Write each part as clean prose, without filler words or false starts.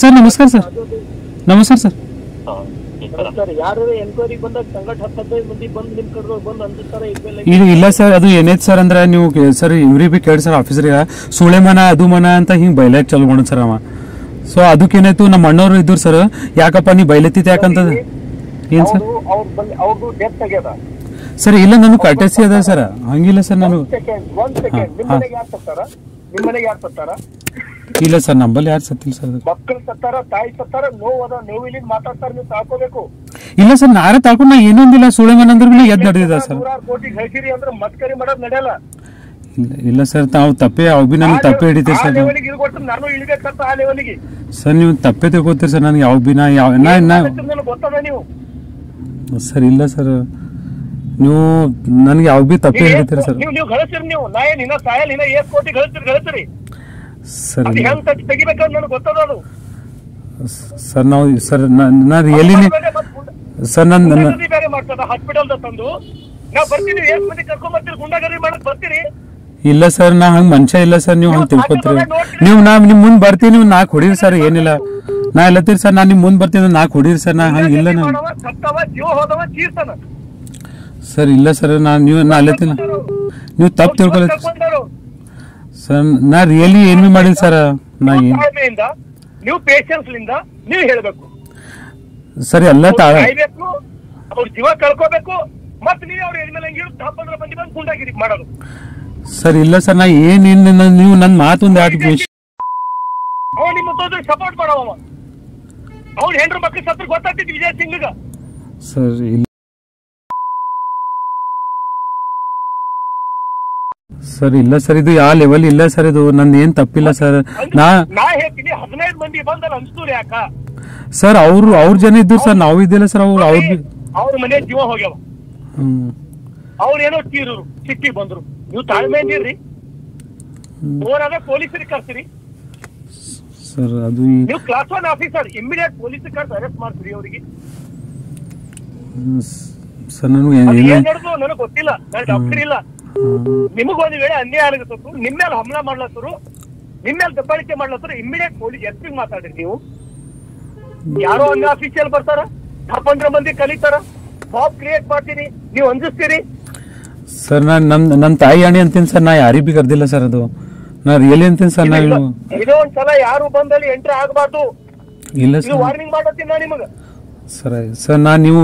Sir ನಮಸ್ಕಾರ sir. ನಮಸ್ಕಾರ sir. ಇಲ್ಲ ಸರ್, ಅದು ಏನೈತೆ ಸರ್ ಅಂದ್ರೆ ನೀವು ಸರ್ ಇವ್ರಿಗೆ ಭೀ ಕೇಳಿ ಸರ್ ಆಫೀಸರ್ಗೆ ಸುಳೆ ಮನ ಅದು ಮನ ಅಂತ ಹಿಂಗೆ ಬೈಲಾಕ್ ಚಾಲು ಮಾಡೋದು ಸರ್ ಅವ. ಸೊ ಅದಕ್ಕೇನಾಯ್ತು, ನಮ್ಮ ಅಣ್ಣವ್ರು ಇದ್ರು ಸರ್, ಯಾಕಪ್ಪ ನೀ ಬೈಲತ್ತಿತ್ತು ಯಾಕಂತ. ಏನ್ ಸರ್ ಸರ್? ಇಲ್ಲ ನಾನು ಕಟಸಿ ಅದ ಸರ್, ಹಂಗಿಲ್ಲ ಸರ್. ನಾನು ಇಲ್ಲ ಸರ್, ನಂಬಲ್ಲಿ ಯಾರು ಸತ್ತಿಲ್ಲ ಸರ್. ಮಕ್ಕಳು ಸತ್ತಾರ, ತಾಯಿ ಸತ್ತಾರ, ನೋವು ನೋವಿಲಿ ಮಾತಾಡ್ತಾರ, ನೀವು ತಾಳ್ಕೋಬೇಕು. ಇಲ್ಲ ಸರ್, ನಾರೇ ತಾಳ್ಕೊಂಡು ನಾ ಏನೊಂದಿಲ್ಲ, ಸುಳೆಮನ್ ಅಂದ್ರೆ ಎದ್ ನಡೆದಿದೆ ಸರ್. ಕೋಟಿ ಗಳಿಸಿರಿ ಅಂದ್ರೆ ಮತ್ಕರಿ ಮಾಡೋದ್ ನಡೆಯಲ್ಲ. ಇಲ್ಲ ಸರ್, ತಾವು ತಪ್ಪೇ ಅವ್ ಬಿ ನನ್ಗೆ ತಪ್ಪೇ ಹಿಡಿತೀರಿ ಸರ್. ನಾನು ಇಳಿಬೇಕಂತ ಆ ಲೆವೆಲ್ಗೆ ಸರ್ ನೀವು ತಪ್ಪೇ ತಿಳ್ಕೊತೀರಿ ಸರ್. ನನ್ಗೆ ಯಾವ ಬಿ ನಾ ಗೊತ್ತದ ನೀವು ಸರ್. ಇಲ್ಲ ಸರ್, ನೀವು ನನ್ಗೆ ಯಾವ ಬಿ ತಪ್ಪೇ ಹಿಡಿತೀರಿ ಸರ್. ನೀವು ಗಳಿಸಿರಿ, ನೀವು ನಾ ಏನ್ ಇನ್ನ ಸಾಯಲ್ ಇನ್ನ ಏನ್ ಕೋಟಿ ಗಳಿಸಿರಿ ಸರ್. ತೆಗಿಬೇಕಂತ ನನಗೆ ಗೊತ್ತದ ಅದು ಸರ್. ನಾವು ಸರ್ ನಾ ರಿಯಲಿ ಸರ್ ಬೇರೆ ಮಾಡ್ತದ ಹಾಸ್ಪಿಟಲ್ ತಂದು ನಾವು ಬರ್ತೀವಿ. ಎಷ್ಟು ಮಂದಿ ಕರ್ಕೊಂಡ್ ಬರ್ತೀರಿ, ಗುಂಡಾಗರಿ ಮಾಡಕ್ ಬರ್ತೀರಿ? ಇಲ್ಲ ಸರ್, ನಾ ಹಂಗ ಮನುಷ್ಯ ಇಲ್ಲ ಸರ್. ನೀವು ಹಂಗ ತಿಳ್ಕೊತೀರಿ. ನೀವು ನಾ ನಿಮ್ ಮುಂದ್ ಬರ್ತೀನಿ, ನೀವು ನಾಕ್ ಹೊಡೀರಿ ಸರ್, ಏನಿಲ್ಲ. ನಾ ಎಲ್ಲತ್ತೀರಿ ಸರ್, ನಾ ನಿಮ್ ಮುಂದ್ ಬರ್ತೀನಿ, ನಾಕ್ ಹೊಡೀರಿ ಸರ್. ನಾ ಹಂಗಿಲ್ಲ ಸರ್. ಇಲ್ಲ ಸರ್, ನಾ ಅಲ್ಲತ್ತೀನಿ, ನೀವು ತಪ್ಪು ತಿಳ್ಕೊಳ ಸರ್. ನಾ ರಿಯಲಿ ಏನ್ ಬಿ ಮಾಡಿಲ್ಲ ಸರ್. ನಾ ನೀವು ಪೇಷನ್ಸ್ ಲಿಂದ ನೀವು ಹೇಳ್ಬೇಕು ಸರ್. ಎಲ್ಲ ಕಾಯ್ಬೇಕು, ಅವ್ರ ಜೀವ ಕಳ್ಕೋಬೇಕು. ಮತ್ತೆ ನೀವು ಅವ್ರ ಎದ್ಮೇಲೆ ಮಂದಿ ಬಂದು ಗುಂಡಾಗಿರಿ ಮಾಡೋದು ಸರ್. ಇಲ್ಲ ಸರ್, ನಾ ಏನೇನ್ ನೀವು ನನ್ ಮಾತೊಂದು ಅವ್ ನಿಮ್ಮ ಸಪೋರ್ಟ್ ಮಾಡವ. ಅವ್ರ ಹೆಂಡ್ರ ಮಕ್ಳು ಸತ್ರ ಗೊತ್ತಾಗ್ತಿತ್ತು ವಿಜಯ್ ಸಿಂಗ್ ಸರ್. ಸರ್ ಇಲ್ಲ ಸರ್, ಇದು ಯಾವ ಲೆವೆಲ್ ಇಲ್ಲ ಸರ್. ಇದು ನಂದು ಏನ್ ತಪ್ಪಿಲ್ಲ ಸರ್. ನಾ ಹೇಳ್ತೀನಿ 15 ಮಂದಿ ಬಂದಲ್ಲ ಅನ್ಸ್ತೂರಿ ಯಾಕ ಸರ್? ಅವ್ರ ಜನ ಇದ್ರು ಸರ್, ನಾವು ಇದ್ದಿಲ್ಲ ಸರ್. ಅವ್ರ ಮನೆ ಜೀವ ಹೋಗ್ಯಾವ. ಅವ್ರೇನೋ ತೀರರು ಸಿಟ್ಟಿ ಬಂದ್ರು. ನೀವು ತಾಳ್ಮೆ ಇದ್ದೀರಿ, ಓನಾಗ ಪೊಲೀಸರಿಗೆ ಕರ್ಸಿರಿ ಸರ್. ಅದು ನೀವು ಕ್ಲಾಸ್ 1 ಆಫೀಸರ್, ಇಮಿಡಿಯೇಟ್ ಪೊಲೀಸ್ ಕರ್ಸಿ ಅರೆಸ್ಟ್ ಮಾಡ್ತೀರಿ ಅವ್ರಿಗೆ ಸರ್. ನನಗೆ ಗೊತ್ತಿಲ್ಲ, ನಾನು ಡಾಕ್ಟರ್ ಇಲ್ಲ. ನಿಮಗೊಂದು ವೇಳೆ ಅನ್ಯಾಯ ಆಗತ್ತು, ನಿಮ್ಮ ಮೇಲೆ ಹಮ್ಲಾ ಮಾಡ್ಲತ್ತರು, ನಿಮ್ಮ ಮೇಲೆ ದಬ್ಬಾಳಿಕೆ ಮಾಡ್ಲತ್ತರು, ಇಮಿಡಿಯೇಟ್ ಪೊಲೀಸ್ ಎಸ್ ಮಾತಾಡ್ರಿ. ನೀವು ಯಾರೋ ಅನ್ಯ ಆಫೀಸಿಯಲ್ ಬರ್ತಾರ, 15 ಮಂದಿ ಕಲಿತಾರ, ಬಾಬ್ ಕ್ರಿಯೇಟ್ ಮಾಡ್ತೀರಿ, ನೀವು ಅಂಜಿಸ್ತೀರಿ ಸರ್. ನಮ್ ತಾಯಿ ಅಣಿ ಅಂತೀನಿ ಸರ್. ನಾ ಯಾರಿಗ್ ಬಿ ಕರ್ದಿಲ್ಲ ಸರ್. ಅದು ನಾ ರಿಯಲಿ ಅಂತೀನಿ ಸರ್. ನಾ ಇದೋ ಒಂದ್ಸಲ ಯಾರು ಬಂದಲ್ಲಿ ಎಂಟ್ರಿ ಆಗಬಾರ್ದು. ಇಲ್ಲ ಸರ್, ವಾರ್ನಿಂಗ್ ಮಾಡತ್ತೀನಿ ನಾ ನಿಮಗ ಸರ್. ಸರ್ ನಾ ನೀವು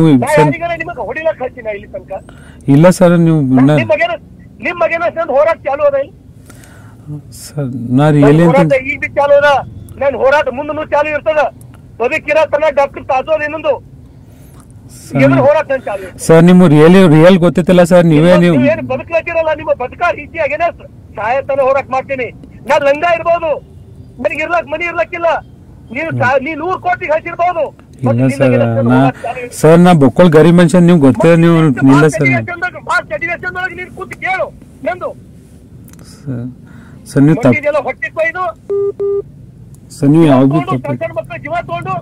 ನಿಮಗ ಹೊಡಿಲಕ್ ಹಚ್ಚಿನ ಇಲ್ಲಿ ತನಕ ಇಲ್ಲ ಸರ್. ನೀವು ನಿಮ್ ಮಗೇನ ಹೋರಾಟ ಚಾಲು ಅದ ಇಲ್ಲಿ ಸರ್. ನಾ ರಿಯಲಿ ಈಗ ಬಿ ಚಾಲು ಅದ. ನನ್ ಹೋರಾಟ ಮುಂದೂ ಚಾಲು ಇರ್ತದ. ಬದುಕಿರೋ ತನ ಡಾಕ್ಟರ್ ತಾಜೋದ್ ಇನ್ನೊಂದು ಹೋರಾಟ ಚಾಲು. ಸರ್ ನಿಮ್ಮ ರಿಯಲ್ ಗೊತ್ತಿಲ್ಲ ಸರ್. ನೀವೇ ನೀವು ಏನು ಬದುಕಲಿಕ್ಕಿರಲ್ಲ. ನಿಮ್ಮ ಬದುಕ ರೀತಿಯಾಗೇನ ಸಾಯತನ ಹೋರಾಟ ಮಾಡ್ತೀನಿ. ನಾನ್ ಲಂಗ ಇರ್ಬೋದು, ನನಗೆ ಮನಿ ಇರ್ಲಕ್ಕಿಲ್ಲ. ನೀನು 100 ಕೋಟಿಗೆ ಹಚ್ಚಿರ್ಬೋದು. ಇಲ್ಲ ಸರ್. ಸರ್ ನಾ ಬೊಕ್ಕಲ್ ಗರೀಬ್ ಮನುಷ್ಯ, ನೀವು ಗೊತ್ತಿಲ್ಲ. ನೀವು ಇಲ್ಲ ಸರ್. ನೀನು ಕೂತು ಕೇಳು ನಂದು ಸರ್. ನೀವು ಹೊಟ್ಟೆ ಕೊಯ್ದು ಸರ್, ನೀವು ಯಾವ ಸಣ್ಣ ಮಕ್ಕಳ ಜೀವ ತಗೊಂಡು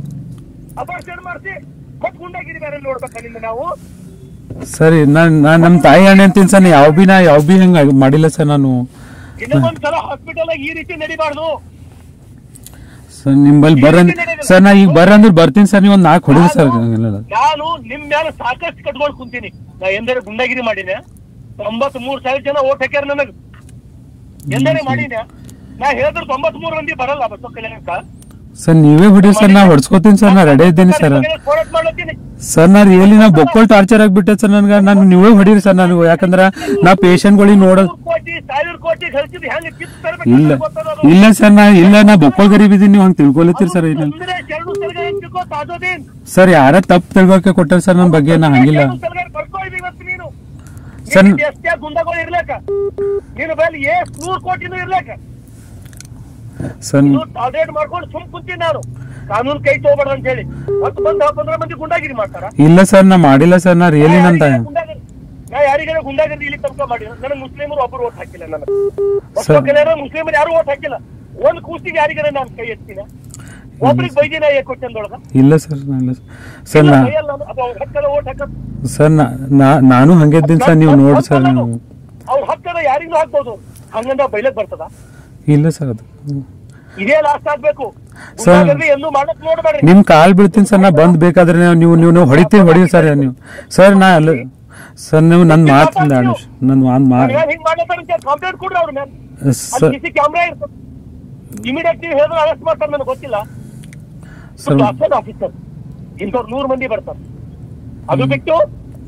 ಅಪರ್ಷಣೆ ಮಾಡಿಸಿ ಮತ್ತೆ ಗುಂಡಾಗಿರಿ ಬೇರೆ ನೋಡ್ಬೇಕಲ್ಲಿಂದ ನಾವು. ಸರಿ, ನಮ್ ತಾಯಿ ಅಣ್ಣ ಅಂತೀನಿ ಸರ್. ಯಾವ ಬಿ ಹಂಗ ಮಾಡಿಲ್ಲ ಸರ್. ನಾನು ಇನ್ನೊಂದ್ಸಲ ಹಾಸ್ಪಿಟಲ್ ಈ ರೀತಿ ನಡಿಬಾರ್ದು ಸರ್. ನಿಮ್ಮಲ್ಲಿ ಬರ್ರಿ ಸರ್. ನಾ ಈಗ ಬರ್ರಿ ಬರ್ತೀನಿ ಸರ್. ನೀವು 4 ಹೊಡಿರಿ ಸರ್. ನಾನು ನಿಮ್ ಮೇಲೆ ಸಾಕಷ್ಟು ಕಟ್ಕೊಂಡು ಕುಂತೀನಿ. ನಾ ಎಂದರೆ ಗುಂಡಾಗಿರಿ ಮಾಡಿನ 93,000 ಜನ ಓಟ್ ಹಾಕ್ಯಾರ ನನಗ್. ಎಂದರೆ ಮಾಡಿನ ನಾ ಹೇಳಿದ್ರು 93 ಮಂದಿ ಬರಲ್ಲ ಬಸವ ಕಲ್ಯಾಣಕ್ಕ ಸರ್. ನೀವೇ ಹೊಡಿರಿ ಸರ್. ನಾ ಹೊಡ್ಸ್ಕೊತೀನಿ ಸರ್. ನಾ ರೆಡಿ ಇದ್ದೀನಿ ಸರ್. ಸರ್ ನಾ ರಿಯಲಿ ನಾ ಬೊಕ್ಕಲ್ ಟಾರ್ಚರ್ ಆಗ್ಬಿಟ್ಟೆ ಸರ್ ನನ್ಗ. ನಾನು ನೀವೇ ಹೊಡೀರಿ ಸರ್. ನಾನು ಯಾಕಂದ್ರ ನಾ ಪೇಷಂಟ್ಗಳಿಗೆ ನೋಡೋದು ಇಲ್ಲ ಸರ್. ನಾ ಬೊಕ್ಕಲ್ ಗರೀಬ್ ಇದೀನಿ. ನೀವು ಹಂಗ ತಿಳ್ಕೊಲತ್ತೀರಿ ಸರ್. ಸರ್ ಯಾರ ತಪ್ಪು ತಿಳ್ಕೊಕೆ ಕೊಟ್ಟಾರ ಸರ್ ನನ್ ಬಗ್ಗೆ. ನಾ ಹಂಗಿಲ್ಲ ಸರ್. ಸರ್ ಮಾಡ್ಕೊಂಡು ಸುಮ್ ಕುಂತೀನಿ ನಾನು. ಕಾನೂನು ಕೈ ತಗೋಬೇಡ ಅಂತ ಹೇಳಿ ಮತ್ತೆ ಬಂದು 15 ಮಂದಿ ಗುಂಡಾಗಿರಿ ಮಾಡ್ತಾರ. ಇಲ್ಲ ಸರ್, ನಾ ಮಾಡಿಲ್ಲ ಸರ್. ನಾ ರಿಯಲಿ ನಂತ ನಾ ಯಾರಿಗಾರ ಗುಂಡಾಗಿರಿ ಇಲ್ಲಿ ತನಕ ಮಾಡಿಲ್ಲ. ನನಗೆ ಮುಸ್ಲಿಮರು ಒಬ್ಬರು ಓಟ್ ಹಾಕಿಲ್ಲ. ನನಗೆ ಮುಸ್ಲಿಮರು ಯಾರು ಓಟ್ ಹಾಕಿಲ್ಲ. ಒಂದ್ ಕೂಸಿಗೆ ಯಾರಿಗಾರ ನಾನು ಕೈ ಎತ್ತೀನಿ. ಒಬ್ರಿಗೆ ಬೈದಿನ ಕೊಟ್ಟೊಳಗ ಇಲ್ಲ ಸರ್. ಸರ್ ಸರ್ ನಾನು ಹಂಗಿದ್ದೀನಿ ಸರ್. ನೀವು ನೋಡಿ ಸರ್. ಅವ್ರ ಹಕ್ಕದ ಯಾರಿಗೂ ಹಾಕ್ಬೋದು. ಹಂಗಂದ ಬೈಲಕ್ ಬರ್ತದ? ಇಲ್ಲ ಸರ್. ಅದು ಇದೇ ಲಾಸ್ಟ್ ಆಗ್ಬೇಕು. ಸರ್, ಎಂದು ಮಾಡಕ್ ನೋಡ್ಬೇಡ್ರಿ. ನಿಮ್ ಕಾಲ್ ಬೀಳ್ತೀನಿ ಸರ್, ನಾ ಬಂದ್ ಬೇಕಾದ್ರೆ ನೀವು ಹೊಡಿತೀವಿ ಸರ್ ನೀವು. ಸರ್ ನಾ ಅಲ್ಲ ಸರ್, ನೀವು ನನ್ ಮಾತು ನನ್ ಹಿಂಗ್ ಮಾಡ್ತಾರೆ ಕಂಪ್ಲೇಂಟ್ ಕೊಡ್ರಿ ಅವ್ರ ಮೇಲೆ. ಸರ್ ಕ್ಯಾಮ್ರಾ ಇರ್ತದೆ, ಇಮಿಡಿಯೇಟ್ ನೀವು ಹೇಳಿದ್ರೆ ಅರೆಸ್ಟ್ ಮಾಡ್ತಾರೆ. ನನಗೆ ಗೊತ್ತಿಲ್ಲ. ಆಫೀಸರ್ ಇಂಥವ್ರು 100 ಮಂದಿ ಬರ್ತಾರೆ. ಅದು ಬಿಟ್ಟು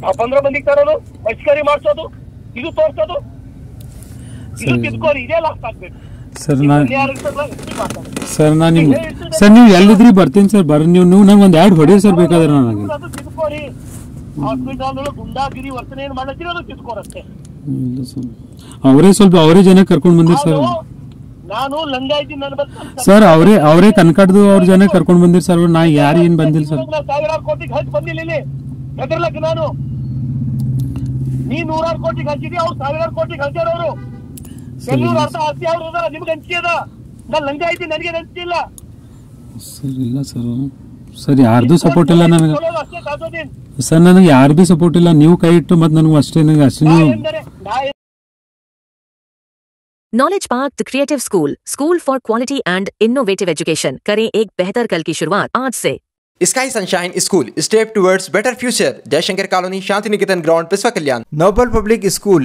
15 ಮಂದಿಗೆ ತರೋದು, ಪರಿಷ್ಕರಿ ಮಾಡಿಸೋದು, ಇದು ತೋರ್ಸೋದು, ಇದು ತಿದ್ಕೋರಿ, ಇದೇ ಲಾಸ್ಟ್ ಆಗ್ಬೇಕು. ಸರ್ ನಾ ನಿಮ್ ಸರ್ ನೀವು ಎಲ್ಲಿದ್ರಿ ಬರ್ತೀನಿ ಸರ್. ಬರ್ರಿ ನೀವು ನಂಗೆ ಒಂದ್ 2 ಹೊಡಿ ಸರ್ ಬೇಕಾದ್ರೆ ನನಗೆ. ಅದು ತಿದ್ಕೋರಿ. ಹಾಸ್ಪಿಟಲ್ ಗುಂಡಾಗಿರಿ ವರ್ತನೆ ಏನ್ ಮಾಡತ್ತೀರಿ ಅದು ತಿದ್ಕೋರಷ್ಟೇ. ಅವರೇ ಜನ ಕರ್ಕೊಂಡ್ ಬಂದಿರ್ ಸರ್. ನಾನು ಲಂಗ ಇದ್ದೀನಿ, ನನ್ನ ಬಸ್ ಸರ್ ಅವರೇ ಕನ್ಕಡ್ದು ಅವ್ರ ಜನ ಕರ್ಕೊಂಡ್ ಬಂದಿರ್ ಸರ್. ನಾ ಯಾರು ಏನ್ ಬಂದಿಲ್ಲ ಸರ್. 1000 ಕೋಟಿಗೆ ಹಂಚ್ ಬಂದಿಲ್ಲ ಇಲ್ಲಿ ಹೆದರ್ಲಕ್ಕ ನಾನು. ನೀ 100 ಕೋಟಿಗೆ ಹಂಚಿದಿ, ಅವ್ರು 1000 ಕೋಟಿಗೆ ಹಂಚಾರ. ಅವರು ಬೆಂಗಳೂರು ಅರ್ಧ ಆಸ್ತಿ ಅವ್ರು ಅದಾರ, ನಿಮ್ಗೆ ಹಂಚಿ ಅದ. ನಾನು ಲಂಗ ಇದ್ದೀನಿ, ನನಗೆ ಹಂಚಿಲ್ಲ ಸರ್. ಇಲ್ಲ ಸರ್, ಸರ್ ಯಾರ್ದು ಸಪೋರ್ಟ್ ಇಲ್ಲ ನನಗೆ ಅಷ್ಟೇ ಕಾಸೋದೀನ್ ಸರ್. ನನಗೆ ಯಾರ್ದು ಸಪೋರ್ಟ್ ಇಲ್ಲ. ನೀವು ಕೈ ಇಟ್ಟು ಮತ್ತೆ ನನಗೆ ಅಷ್ಟೇ ನೀವು knowledge park the creative school for quality and innovative education. करें एक बेहतर कल की शुरुआत आज से। Sky sunshine school, step towards better future. Jaishankar colony, Shanti Niketan ground, पिस्वा कल्याण। Noble public school,